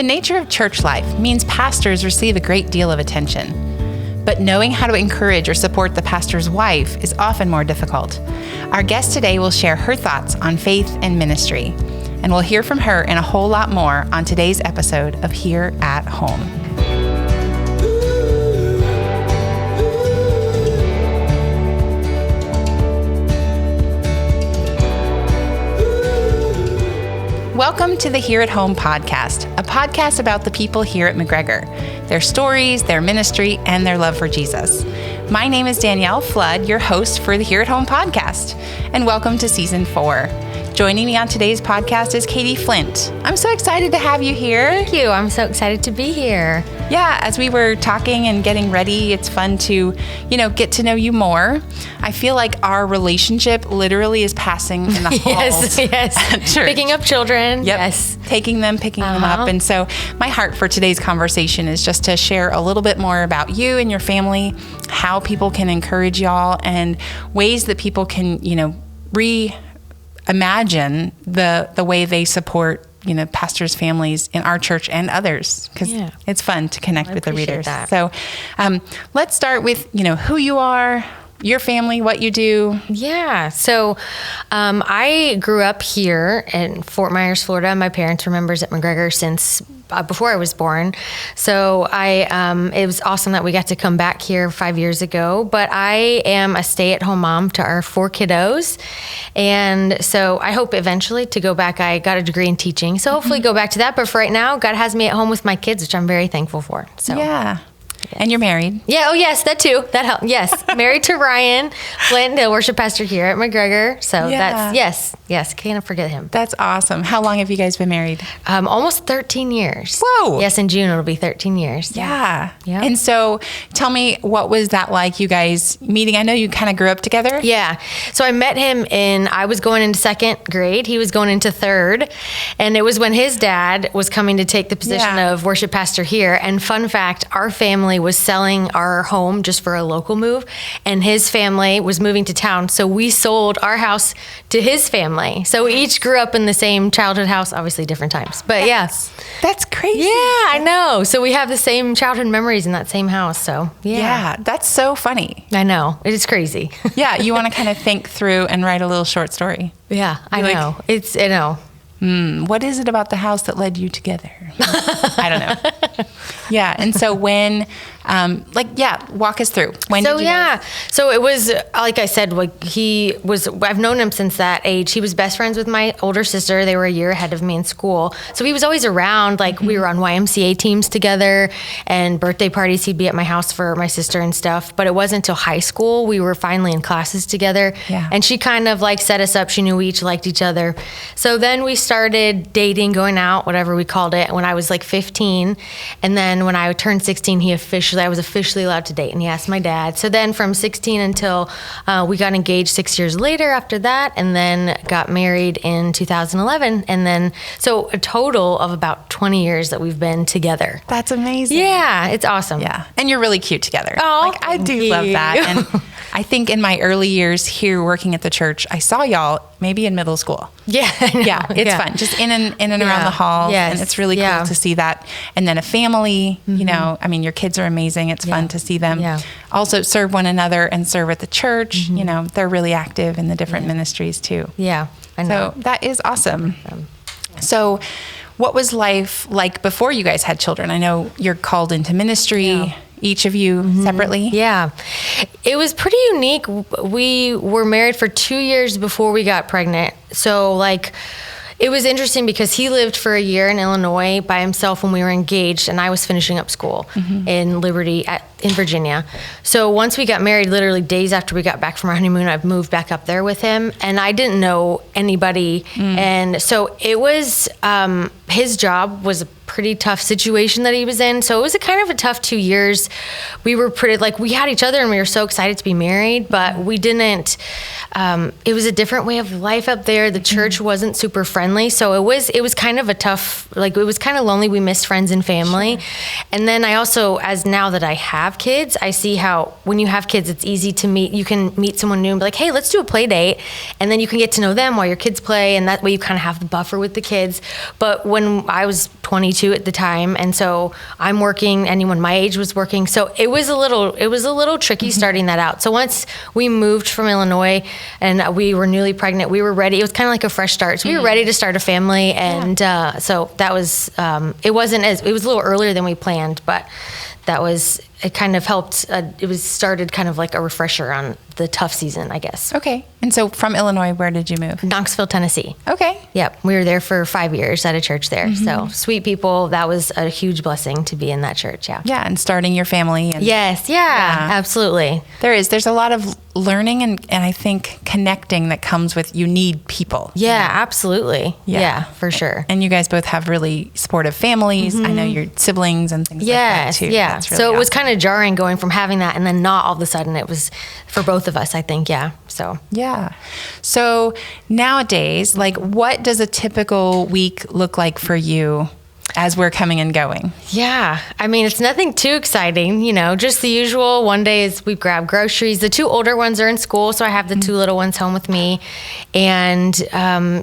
The nature of church life means pastors receive a great deal of attention. But knowing how to encourage or support the pastor's wife is often more difficult. Our guest today will share her thoughts on faith and ministry, and we'll hear from her and a whole lot more on today's episode of Here at Home. Welcome to the Here at Home podcast, a podcast about the people here at McGregor, their stories, their ministry, and their love for Jesus. My name is Danielle Flood, your host for the Here at Home podcast, and welcome to season 4. Joining me on today's podcast is Katie Flint. I'm so excited to have you here. Thank you. I'm so excited to be here. Yeah, as we were talking and getting ready, it's fun to, get to know you more. I feel like our relationship literally is passing in the halls. Yes. At church. Picking up children. Yep. Yes. Picking them up. And so my heart for today's conversation is just to share a little bit more about you and your family, how people can encourage y'all, and ways that people can, reimagine the way they support pastors' families in our church and others, because it's fun to connect with the readers. That. So let's start with, who you are, your family, what you do. Yeah. So I grew up here in Fort Myers, Florida. My parents were members at McGregor since before I was born. So it was awesome that we got to come back here 5 years ago. But I am a stay-at-home mom to our 4 kiddos. And so I hope eventually to go back. I got a degree in teaching, so hopefully go back to that. But for right now, God has me at home with my kids, which I'm very thankful for. So yeah. And you're married. Yeah. Oh, yes. That too. That helped. Yes. Married to Ryan Flint, the worship pastor here at McGregor. So that's, yes. Can't forget him. That's awesome. How long have you guys been married? Almost 13 years. Whoa. Yes. In June, it'll be 13 years. Yeah. And so tell me, what was that like, you guys meeting? I know you kind of grew up together. Yeah. So I met him I was going into 2nd grade. He was going into 3rd. And it was when his dad was coming to take the position of worship pastor here. And fun fact, our family was selling our home just for a local move, and his family was moving to town, so we sold our house to his family. So we each grew up in the same childhood house, obviously different times, but that's crazy. Yeah, I know. So we have the same childhood memories in that same house. So yeah, that's so funny. I know, it is crazy. Yeah, you want to kind of think through and write a little short story. Yeah, I know. I know. What is it about the house that led you together? I don't know. Yeah. And so when, walk us through. So it was, like I said, I've known him since that age. He was best friends with my older sister. They were a year ahead of me in school. So he was always around. We were on YMCA teams together, and birthday parties. He'd be at my house for my sister and stuff. But it wasn't until high school we were finally in classes together. Yeah. And she kind of set us up. She knew we each liked each other. So then we started dating, going out, whatever we called it, when I was 15. And then when I turned 16, I was officially allowed to date, and he asked my dad. So then from 16 until we got engaged 6 years later after that, and then got married in 2011. And then, so a total of about 20 years that we've been together. That's amazing. Yeah, it's awesome. Yeah. And you're really cute together. Oh, I do love that. And I think in my early years here working at the church, I saw y'all maybe in middle school. Yeah. Yeah, it's fun. Just in and around the halls. Yes. And it's really cool to see that. And then a family, your kids are amazing. It's fun to see them also serve one another and serve at the church. They're really active in the different ministries too. Yeah, I know. So that is awesome. So what was life like before you guys had children? I know you're called into ministry, each of you separately. Yeah. It was pretty unique. We were married for 2 years before we got pregnant. So it was interesting because he lived for a year in Illinois by himself when we were engaged, and I was finishing up school in Liberty in Virginia. So once we got married, literally days after we got back from our honeymoon, I moved back up there with him, and I didn't know anybody. And so it was, his job was a pretty tough situation that he was in. So it was a kind of a tough 2 years. We were we had each other and we were so excited to be married, but we didn't, it was a different way of life up there. The church wasn't super friendly. So it was kind of a tough, it was kind of lonely. We missed friends and family. Sure. And then I also, now that I have kids, I see how when you have kids, it's easy to meet. You can meet someone new and be like, hey, let's do a play date. And then you can get to know them while your kids play. And that way you kind of have the buffer with the kids. But when I was 22, 22 at the time. And so I'm working, anyone my age was working. So it was a little tricky starting that out. So once we moved from Illinois and we were newly pregnant, we were ready. It was kind of like a fresh start. So we were ready to start a family. And so that was, it was a little earlier than we planned, but it kind of helped. Started kind of like a refresher on the tough season, I guess. Okay. And so from Illinois, where did you move? Knoxville, Tennessee. Okay. Yep. We were there for 5 years at a church there. So sweet people. That was a huge blessing to be in that church. Yeah. Yeah. And starting your family. And, yes. Yeah, absolutely. There's a lot of learning and I think connecting that comes with, you need people. Yeah, absolutely. Yeah, for sure. And you guys both have really supportive families. I know your siblings and things like that too. Yeah. That's really so it was awesome. kind of jarring going from having that and then not all of a sudden. It was for both of us, I think. Yeah. So. Yeah. So nowadays, like, what does a typical week look like for you as we're coming and going? Yeah. I mean, it's nothing too exciting, just the usual. One day is we grab groceries. The 2 older ones are in school, so I have the 2 little ones home with me. And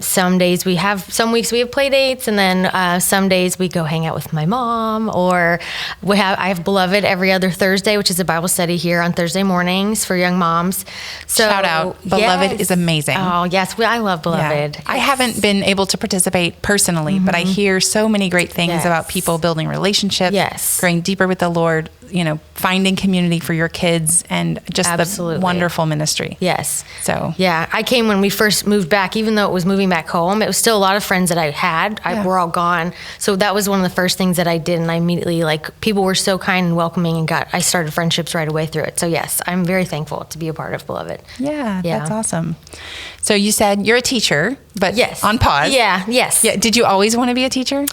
some weeks we have play dates, and then some days we go hang out with my mom, or I have Beloved every other Thursday, which is a Bible study here on Thursday mornings for young moms. So shout out. Beloved is amazing. Oh, yes. I love Beloved. Yeah. I haven't been able to participate personally, but I hear so many great things about people building relationships, growing deeper with the Lord, finding community for your kids, and just the wonderful ministry. Yes. So, yeah, I came when we first moved back, even though it was moving back home, it was still a lot of friends that I had. Were all gone. So that was one of the first things that I did. And I immediately, people were so kind and welcoming, and I started friendships right away through it. So yes, I'm very thankful to be a part of Beloved. Yeah. That's awesome. So you said you're a teacher, but on pause. Yeah. Yes. Yeah. Did you always want to be a teacher?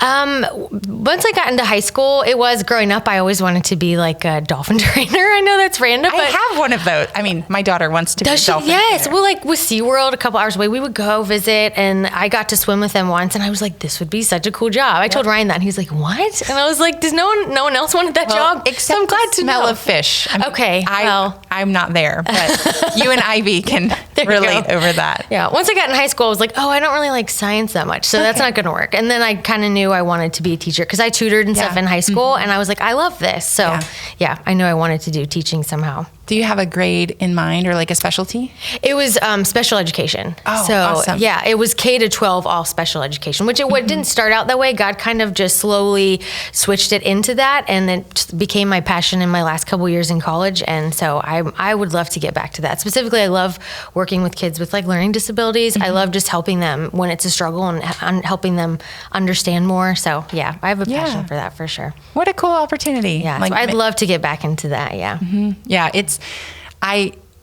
Once I got into high school, it was growing up. I always wanted to be like a dolphin trainer. I know that's random, but I have one of those. I mean, my daughter wants to be a dolphin yes. trainer. Well, like with SeaWorld, a couple hours away, we would go visit, and I got to swim with them once, and I was like, this would be such a cool job. I told Ryan that, and he's like, what? And I was like, no one else wanted that job? Except I'm glad to smell of fish. Okay. I'm not there, but you and Ivy can relate over that. Yeah. Once I got in high school, I was like, I don't really like science that much, so that's not going to work. And then I kind of knew I wanted to be a teacher because I tutored and stuff in high school, and I was like, I love this. So I knew I wanted to do teaching somehow. Do you have a grade in mind or like a specialty? It was special education. Oh, so awesome. Yeah, it was K to 12, all special education, which it didn't start out that way. God kind of just slowly switched it into that, and it became my passion in my last couple years in college. And so I would love to get back to that. Specifically, I love working with kids with like learning disabilities. I love just helping them when it's a struggle and helping them understand more. So yeah, I have a passion for that for sure. What a cool opportunity. Yeah, so I'd love to get back into that. Yeah. Yeah,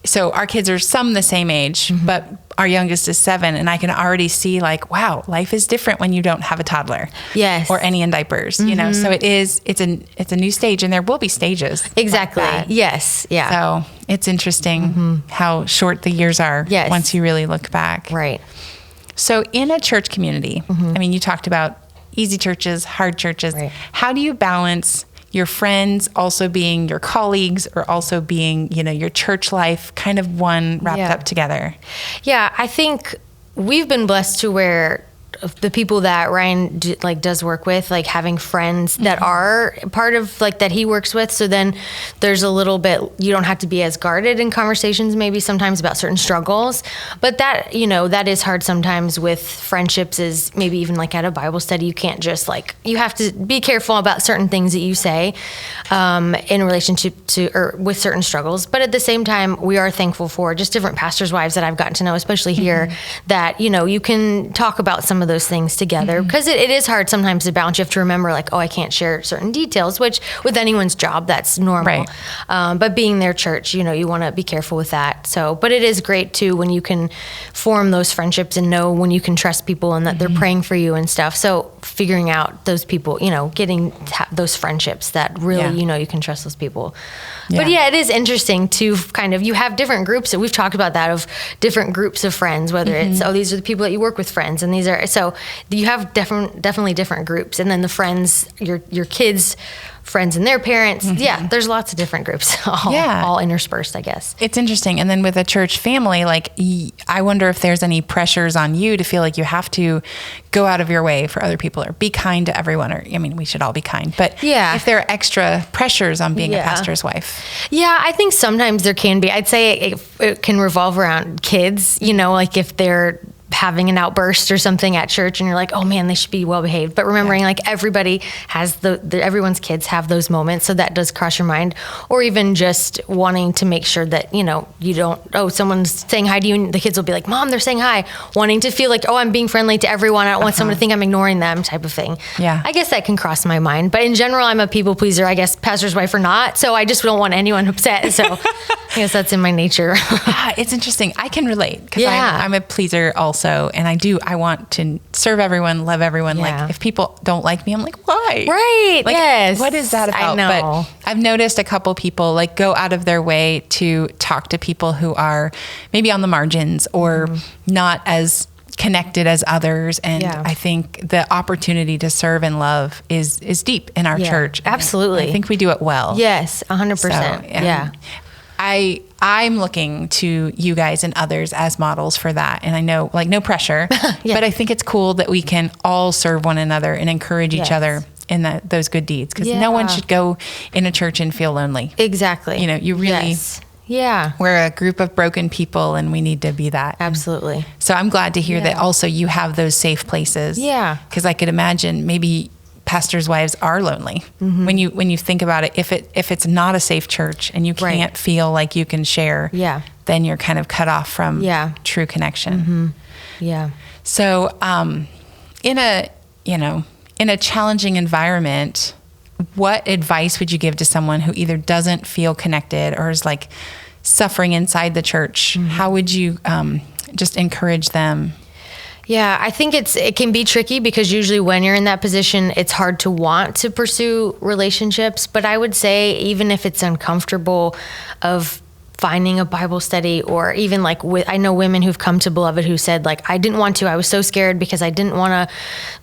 so our kids are some the same age, but our youngest is 7, and I can already see like, wow, life is different when you don't have a toddler. Yes. Or any in diapers, so it's a new stage, and there will be stages. Exactly. Like yes. Yeah. So it's interesting how short the years are once you really look back. Right. So in a church community, I mean, you talked about easy churches, hard churches. Right. How do you balance your friends also being your colleagues, or also being, your church life, kind of one wrapped up together? Yeah, I think we've been blessed to where the people that Ryan does work with, like having friends that are part of that he works with. So then there's a little bit, you don't have to be as guarded in conversations, maybe sometimes about certain struggles, but that, that is hard sometimes with friendships, is maybe even like at a Bible study, you can't just you have to be careful about certain things that you say, in relationship to, or with certain struggles. But at the same time, we are thankful for just different pastors' wives that I've gotten to know, especially here, that, you can talk about some of those things together, because it is hard sometimes to balance. You have to remember I can't share certain details, which with anyone's job, that's normal. Right. But being their church, you want to be careful with that. So, but it is great too when you can form those friendships and know when you can trust people and that they're praying for you and stuff. So figuring out those people, getting those friendships that really, you can trust those people. Yeah. But it is interesting to you have different groups, that we've talked about that, of different groups of friends, whether it's, these are the people that you work with, friends, and these are, So you have definitely different groups. And then the friends, your kids' friends and their parents. Yeah, there's lots of different groups, all interspersed, I guess. It's interesting. And then with a church family, like, I wonder if there's any pressures on you to feel like you have to go out of your way for other people or be kind to everyone. Or, I mean, we should all be kind. But if there are extra pressures on being a pastor's wife. Yeah, I think sometimes there can be. I'd say it can revolve around kids, like if they're having an outburst or something at church and you're like, oh man, they should be well behaved. But remembering like everybody has everyone's kids have those moments. So that does cross your mind. Or even just wanting to make sure that, you don't, someone's saying hi to you and the kids will be like, Mom, they're saying hi. Wanting to feel like, I'm being friendly to everyone. I don't want someone to think I'm ignoring them type of thing. Yeah. I guess that can cross my mind. But in general, I'm a people pleaser, I guess, pastor's wife or not. So I just don't want anyone upset. So I guess that's in my nature. It's interesting. I can relate because I'm a pleaser also. And I want to serve everyone, love everyone. Like if people don't like me, I'm like, why? Right. Like, yes. what is that about? I know. But I've noticed a couple people like go out of their way to talk to people who are maybe on the margins or not as connected as others. And I think the opportunity to serve and love is deep in our church. Absolutely. I think we do it well. Yes, 100%. I'm looking to you guys and others as models for that. And I know, like, no pressure, but I think it's cool that we can all serve one another and encourage each other in those good deeds. Because no one should go in a church and feel lonely. Exactly. You really... Yeah. We're a group of broken people and we need to be that. Absolutely. So I'm glad to hear that also you have those safe places. Yeah. Because I could imagine maybe pastors' wives are lonely when you think about it. If it's not a safe church and you can't feel like you can share, then you're kind of cut off from true connection. Yeah. So, in a challenging environment, what advice would you give to someone who either doesn't feel connected or is like suffering inside the church? How would you just encourage them? Yeah, I think it can be tricky because usually when you're in that position, it's hard to want to pursue relationships. But I would say even if it's uncomfortable of finding a Bible study or even like I know women who've come to Beloved who said like, I didn't want to, I was so scared because I didn't want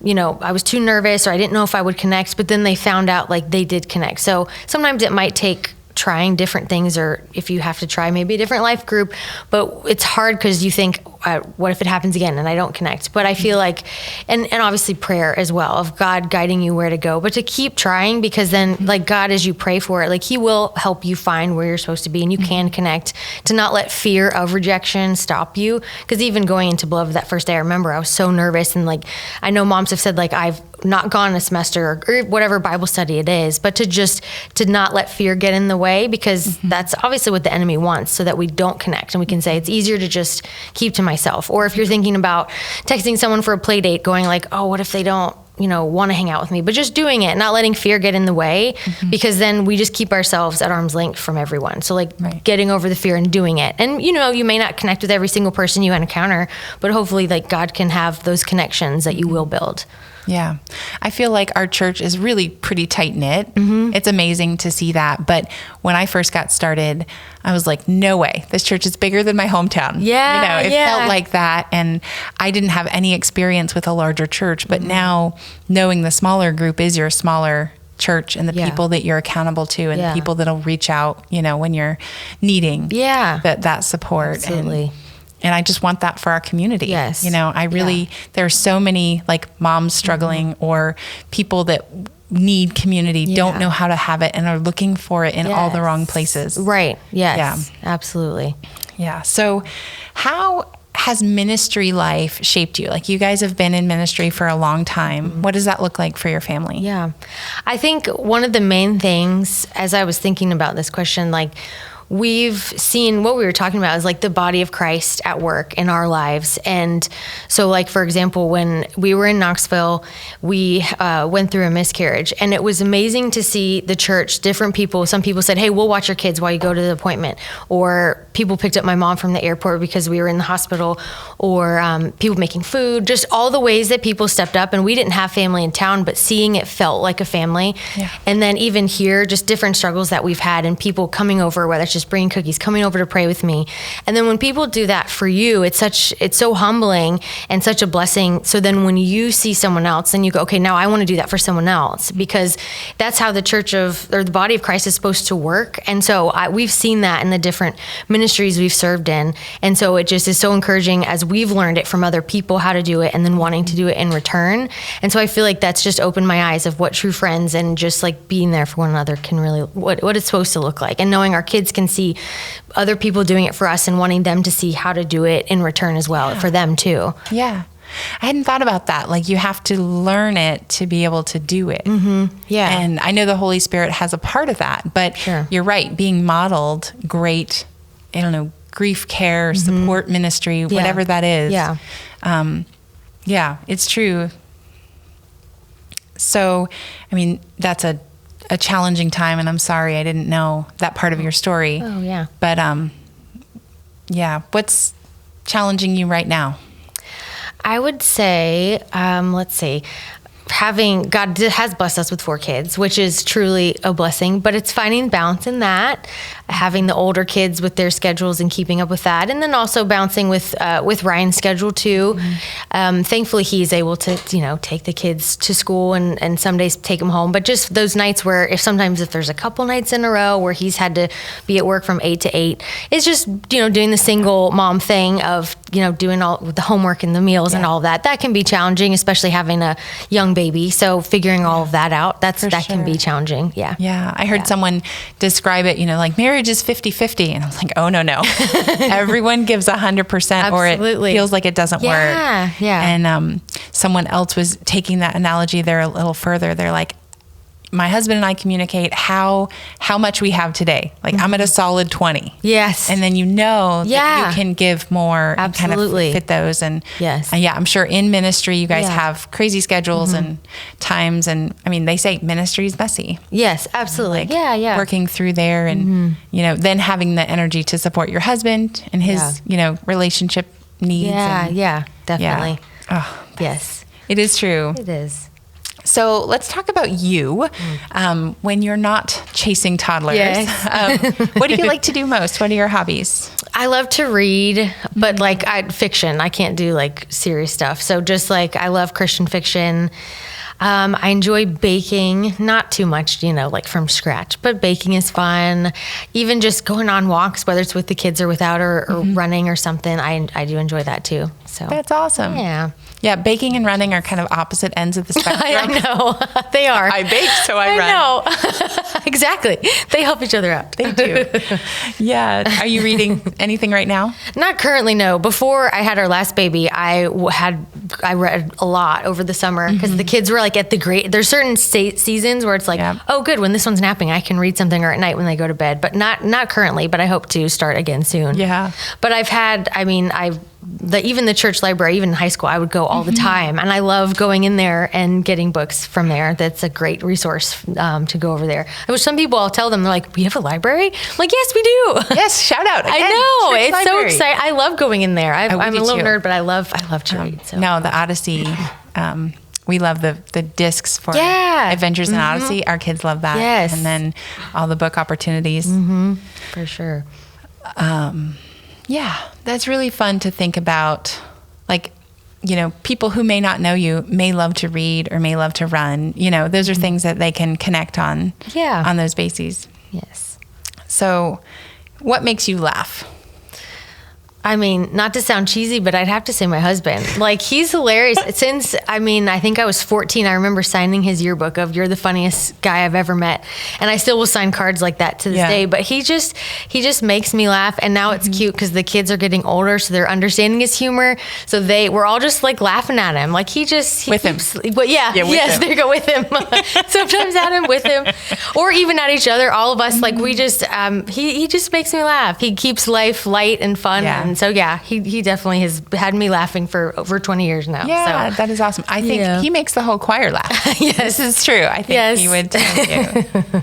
to, I was too nervous or I didn't know if I would connect, but then they found out like they did connect. So sometimes it might take trying different things or if you have to try maybe a different life group, but it's hard because you think, what if it happens again and I don't connect? But I feel like, and obviously prayer as well, of God guiding you where to go, but to keep trying because then like God, as you pray for it, like he will help you find where you're supposed to be and you can connect, to not let fear of rejection stop you. Because even going into Beloved that first day, I remember I was so nervous and like, I know moms have said like, I've not gone a semester or whatever Bible study it is, but to not let fear get in the way because that's obviously what the enemy wants so that we don't connect and we can say it's easier to just keep to myself. Or if you're thinking about texting someone for a play date going like, oh, what if they don't, want to hang out with me, but just doing it, not letting fear get in the way because then we just keep ourselves at arm's length from everyone. So like getting over the fear and doing it. And you may not connect with every single person you encounter, but hopefully like God can have those connections that you will build. Yeah. I feel like our church is really pretty tight knit. It's amazing to see that. But when I first got started, I was like, no way. This church is bigger than my hometown. Yeah. It felt like that. And I didn't have any experience with a larger church. But now knowing the smaller group is your smaller church and the people that you're accountable to and the people that'll reach out, when you're needing that support. Absolutely. And I just want that for our community. Yes. I really, there are so many like moms struggling or people that need community, don't know how to have it and are looking for it in all the wrong places. Right. Yes. Yeah. Absolutely. Yeah. So how has ministry life shaped you? Like you guys have been in ministry for a long time. What does that look like for your family? Yeah. I think one of the main things as I was thinking about this question, like we've seen what we were talking about is like the body of Christ at work in our lives. And so like, for example, when we were in Knoxville, we went through a miscarriage and it was amazing to see the church, different people. Some people said, hey, we'll watch your kids while you go to the appointment. Or people picked up my mom from the airport because we were in the hospital, or people making food, just all the ways that people stepped up. And we didn't have family in town, but seeing it felt like a family. Yeah. And then even here, just different struggles that we've had and people coming over, whether it's just just bringing cookies, coming over to pray with me. And then when people do that for you, it's so humbling and such a blessing. So then when you see someone else, then you go, okay, now I want to do that for someone else, because that's how the the body of Christ is supposed to work. And so we've seen that in the different ministries we've served in. And so it just is so encouraging as we've learned it from other people how to do it and then wanting to do it in return. And so I feel like that's just opened my eyes of what true friends and just like being there for one another can really, what it's supposed to look like. And knowing our kids can see other people doing it for us and wanting them to see how to do it in return as well for them too. Yeah. I hadn't thought about that. Like, you have to learn it to be able to do it. Mm-hmm. Yeah. And I know the Holy Spirit has a part of that, but you're right. Being modeled great, grief care, support ministry, whatever that is. Yeah. Yeah, it's true. So, that's a challenging time, and I'm sorry I didn't know that part of your story. Oh, yeah. But, what's challenging you right now? I would say, let's see, God has blessed us with 4 kids, which is truly a blessing, but it's finding balance in that, having the older kids with their schedules and keeping up with that. And then also bouncing with Ryan's schedule too. Mm-hmm. Thankfully he's able to, take the kids to school and some days take them home. But just those nights where if there's a couple nights in a row where he's had to be at work from 8 to 8, it's just, doing the single mom thing of, doing all the homework and the meals and all of that. That can be challenging, especially having a young baby. So figuring all of that out, that can be challenging. Yeah. Yeah. I heard someone describe it, like marriage is 50-50. And I was like, oh, no. Everyone gives 100% or it feels like it doesn't work. Yeah. And someone else was taking that analogy there a little further. They're like, my husband and I communicate how much we have today. Like, I'm at a solid 20. Yes. And then that you can give more. Absolutely. And kind of fit those. And yes. I'm sure in ministry you guys have crazy schedules and times. And they say ministry is messy. Yes, absolutely. Working through there and, then having the energy to support your husband and his, relationship needs. Yeah, definitely. Yeah. Oh, yes. It is true. It is. So let's talk about you when you're not chasing toddlers. Yes. What do you like to do most? What are your hobbies? I love to read, but fiction. I can't do serious stuff. So just I love Christian fiction. I enjoy baking, not too much, from scratch, but baking is fun. Even just going on walks, whether it's with the kids or without or running or something, I do enjoy that too. So that's awesome. Yeah. Yeah, baking and running are kind of opposite ends of the spectrum. I know. They are. I bake, so I run. I know. Exactly. They help each other out. They do. Yeah. Are you reading anything right now? Not currently, no. Before I had our last baby, I read a lot over the summer because the kids were at there's certain seasons where it's oh, good, when this one's napping, I can read something, or at night when they go to bed, but not currently, but I hope to start again soon. Yeah. But even the church library, even in high school, I would go all the time. And I love going in there and getting books from there. That's a great resource to go over there. Which some people, I'll tell them, they're like, we have a library? I'm like, yes, we do. Yes, shout out. Again, I know. It's library. So exciting. I love going in there. I'm a little nerd, but I love to read. So. No, the Odyssey. We love the discs for Adventures in Odyssey. Our kids love that. Yes. And then all the book opportunities. Mm-hmm. For sure. Yeah, that's really fun to think about. People who may not know you may love to read or may love to run. Those are things that they can connect on. Yeah. On those bases. Yes. So, what makes you laugh? Not to sound cheesy, but I'd have to say my husband. He's hilarious. Since, I think I was 14, I remember signing his yearbook of, you're the funniest guy I've ever met. And I still will sign cards like that to this day. But he just makes me laugh. And now it's cute because the kids are getting older, so they're understanding his humor. So we're all just laughing at him. With him. But yes, there you go, with him. Sometimes at him, with him. Or even at each other, all of us, we just, he just makes me laugh. He keeps life light and fun. Yeah. And so, he definitely has had me laughing for over 20 years now. Yeah, that is awesome. I think he makes the whole choir laugh. Yes. This is true. I think he would too.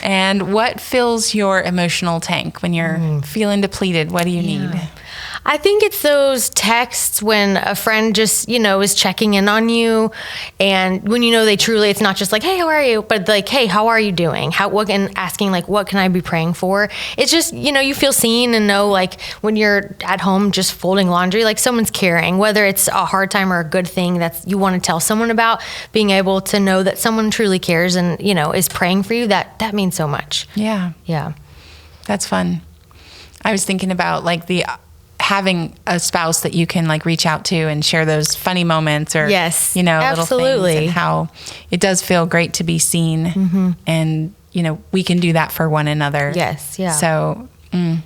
And what fills your emotional tank when you're feeling depleted? What do you need? I think it's those texts when a friend just, is checking in on you, and when they truly, it's not just like, hey, how are you? But like, hey, how are you doing? And asking like, what can I be praying for? It's just, you feel seen and know, like when you're at home just folding laundry, like someone's caring, whether it's a hard time or a good thing that you want to tell someone about, being able to know that someone truly cares and, is praying for you, that means so much. Yeah. Yeah. That's fun. I was thinking about like having a spouse that you can like reach out to and share those funny moments or, yes, little things, and how it does feel great to be seen, and, we can do that for one another. Yes. Yeah. So, I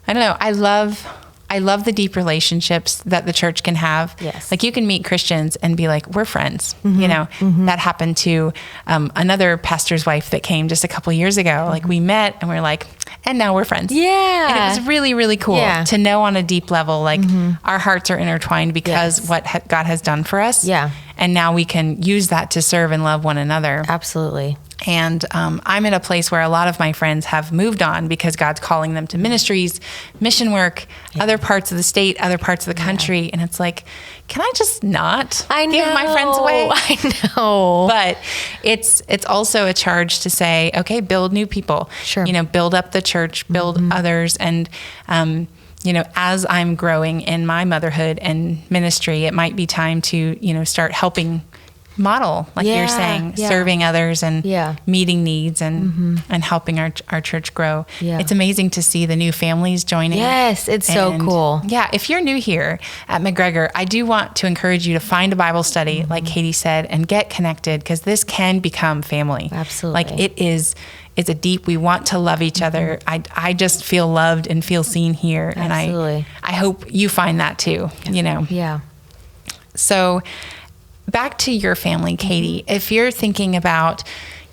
don't know. I love the deep relationships that the church can have. Yes. Like you can meet Christians and be like, we're friends. That happened to another pastor's wife that came just a couple years ago. Like we met and we're like, and now we're friends. Yeah. And it was really, really cool to know on a deep level, like our hearts are intertwined because what God has done for us. Yeah. And now we can use that to serve and love one another. Absolutely. And I'm in a place where a lot of my friends have moved on because God's calling them to ministries, mission work, other parts of the state, other parts of the country. And it's like, can I just not give my friends away? I know. But it's also a charge to say, okay, build new people. Sure. Build up the church, build others. And, as I'm growing in my motherhood and ministry, it might be time to, start helping model, like you're saying, serving others and meeting needs and helping our church grow. Yeah. It's amazing to see the new families joining. Yes, it's so cool. Yeah, if you're new here at McGregor, I do want to encourage you to find a Bible study, like Katie said, and get connected, because this can become family. Absolutely. Like it's a deep, we want to love each other. I just feel loved and feel seen here. Absolutely. And I hope you find that too, Yeah. So back to your family, Katie, if you're thinking about,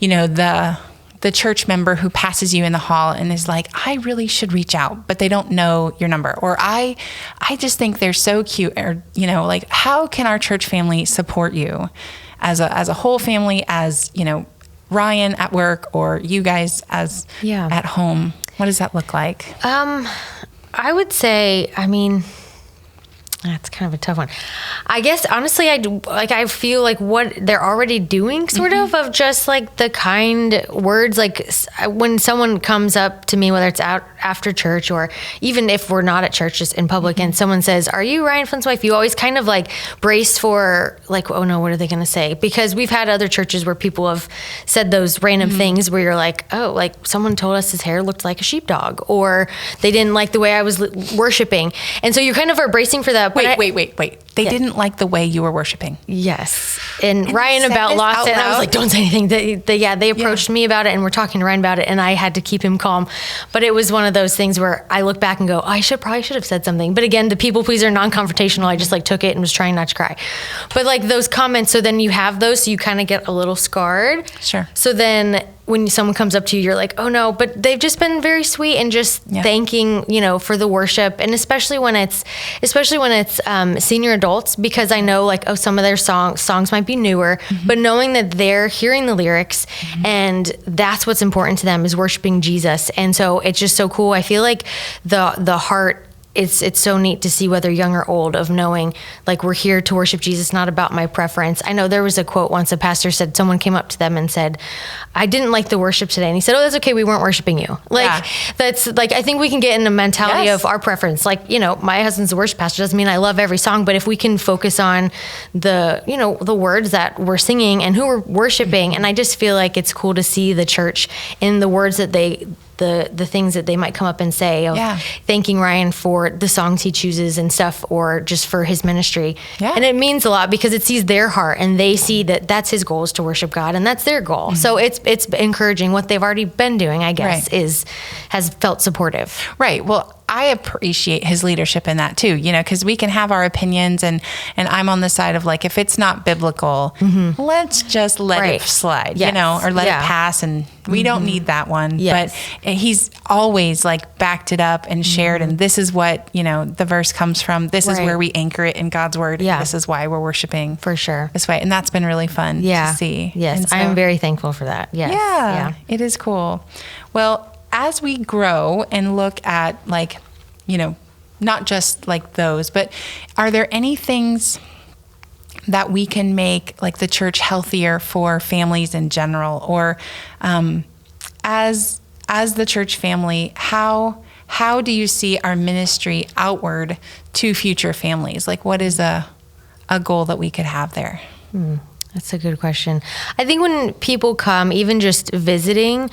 the church member who passes you in the hall and is like, I really should reach out, but they don't know your number. Or I just think they're so cute. Or, like, how can our church family support you as a whole family, as, Ryan at work, or you guys as at home? What does that look like? I would say, that's kind of a tough one. I guess, honestly, I feel like what they're already doing sort of just like the kind words, like when someone comes up to me, whether it's out after church or even if we're not at church, just in public, and someone says, are you Ryan Flint's wife? You always kind of like brace for like, oh no, what are they going to say? Because we've had other churches where people have said those random things where you're like, oh, like someone told us his hair looked like a sheepdog, or they didn't like the way I was worshiping. And so you kind of are bracing for that. Wait. They didn't like the way you were worshiping. Yes. And Ryan about lost it. And I was like, don't say anything. They approached me about it, and we're talking to Ryan about it, and I had to keep him calm. But it was one of those things where I look back and go, I probably should have said something. But again, the people pleaser, non-confrontational, I just like took it and was trying not to cry. But like those comments, so then you have those, so you kind of get a little scarred. Sure. So then when someone comes up to you, you're like, oh no, but they've just been very sweet and just thanking, for the worship. And especially when it's senior adults, because I know like, oh, some of their songs might be newer, but knowing that they're hearing the lyrics and that's what's important to them is worshiping Jesus. And so it's just so cool. I feel like the heart, it's so neat to see, whether young or old, of knowing like we're here to worship Jesus, not about my preference. I know there was a quote once, a pastor said, someone came up to them and said, I didn't like the worship today. And he said, oh, that's okay, we weren't worshiping you. Like that's like, I think we can get in a mentality of our preference. Like, my husband's the worship pastor, doesn't mean I love every song, but if we can focus on the words that we're singing and who we're worshiping. And I just feel like it's cool to see the church in the words that the things that they might come up and say of thanking Ryan for the songs he chooses and stuff, or just for his ministry. Yeah. And it means a lot because it sees their heart, and they see that that's his goal, is to worship God, and that's their goal. So it's encouraging. What they've already been doing, I guess, has felt supportive. Right. Well, I appreciate his leadership in that too, because we can have our opinions, and I'm on the side of like, if it's not biblical, let's just let it slide, or let it pass, and we don't need that one. Yes. But he's always like backed it up and shared, and this is what, the verse comes from. This is where we anchor it in God's word. Yeah. This is why we're worshiping for sure this way. And that's been really fun to see. Yes. So, I am very thankful for that. Yes. Yeah. It is cool. Well, as we grow and look at like, not just like those, but are there any things that we can make like the church healthier for families in general, or as the church family, how do you see our ministry outward to future families? Like, what is a goal that we could have there? That's a good question. I think when people come, even just visiting,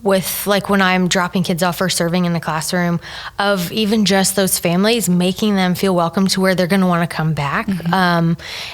with like when I'm dropping kids off or serving in the classroom, of even just those families, making them feel welcome to where they're going to want to come back.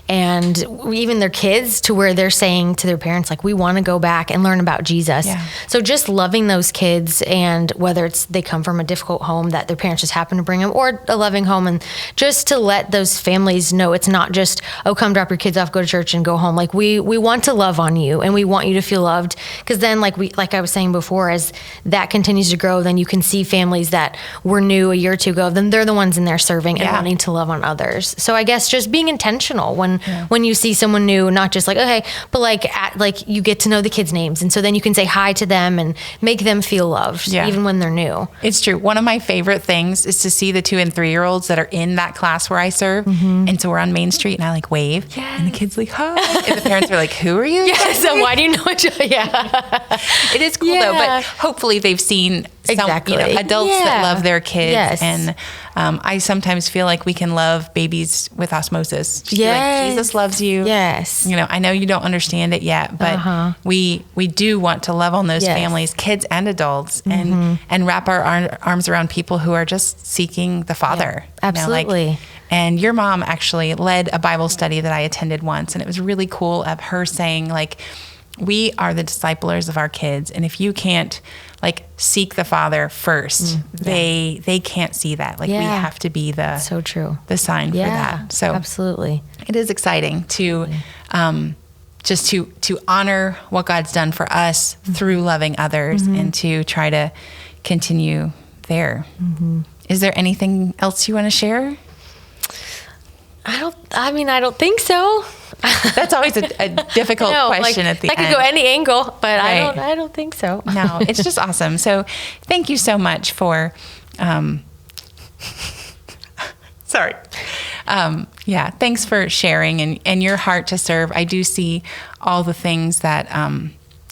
And even their kids to where they're saying to their parents, like, we want to go back and learn about Jesus. Yeah. So just loving those kids, and whether it's they come from a difficult home that their parents just happen to bring them, or a loving home, and just to let those families know it's not just, oh, come drop your kids off, go to church and go home. Like we want to love on you, and we want you to feel loved. Because then like I was saying before, as that continues to grow, then you can see families that were new a year or two ago, then they're the ones in there serving and wanting to love on others. So I guess just being intentional when you see someone new, not just like, okay, but like you get to know the kids' names. And so then you can say hi to them and make them feel loved, even when they're new. It's true. One of my favorite things is to see the 2 and 3 year olds that are in that class where I serve. And so we're on Main Street and I like wave and the kids like, hi. And the parents are like, who are you? So why do you know what It is cool though, but hopefully they've seen some adults that love their kids. And I sometimes feel like we can love babies with osmosis. Just like, Jesus loves you. I know you don't understand it yet, but we do want to love on those families, kids and adults, and wrap our arms around people who are just seeking the Father. Absolutely. And your mom actually led a Bible study that I attended once, and it was really cool of her saying, like, we are the disciplers of our kids, and if you can't like seek the Father first, they can't see that. Like we have to be the the sign for that. So absolutely, it is exciting to just to honor what God's done for us through loving others, and to try to continue there. Is there anything else you want to share? I don't think so. That's always a difficult question at the end. I could go any angle, but right. I don't think so. No, it's just awesome. So thank you so much for, thanks for sharing and your heart to serve. I do see all the things that,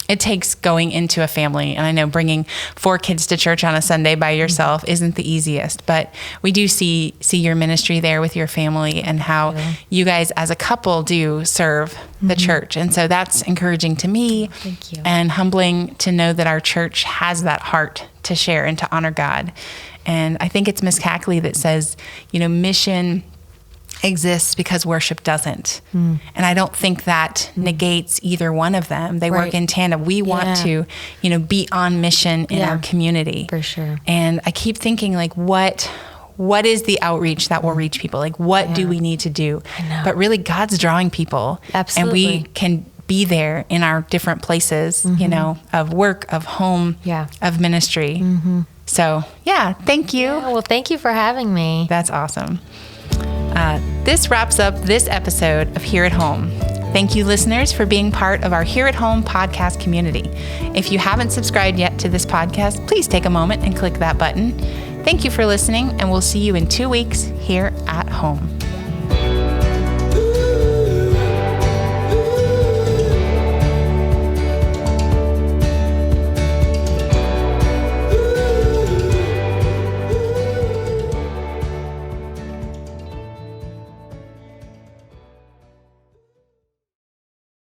it takes going into a family. And I know bringing 4 kids to church on a Sunday by yourself isn't the easiest, but we do see your ministry there with your family and how you guys as a couple do serve the church. And so that's encouraging to me. Thank you. And humbling to know that our church has that heart to share and to honor God. And I think it's Miss Cackley that says, mission exists because worship doesn't. And I don't think that negates either one of them. They work in tandem. We want to, be on mission in our community. For sure. And I keep thinking like, what is the outreach that will reach people? Like, what do we need to do? I know. But really God's drawing people. Absolutely. And we can be there in our different places, of work, of home, of ministry. So thank you. Yeah, well, thank you for having me. That's awesome. This wraps up this episode of Here at Home. Thank you, listeners, for being part of our Here at Home podcast community. If you haven't subscribed yet to this podcast, please take a moment and click that button. Thank you for listening, and we'll see you in 2 weeks here at home.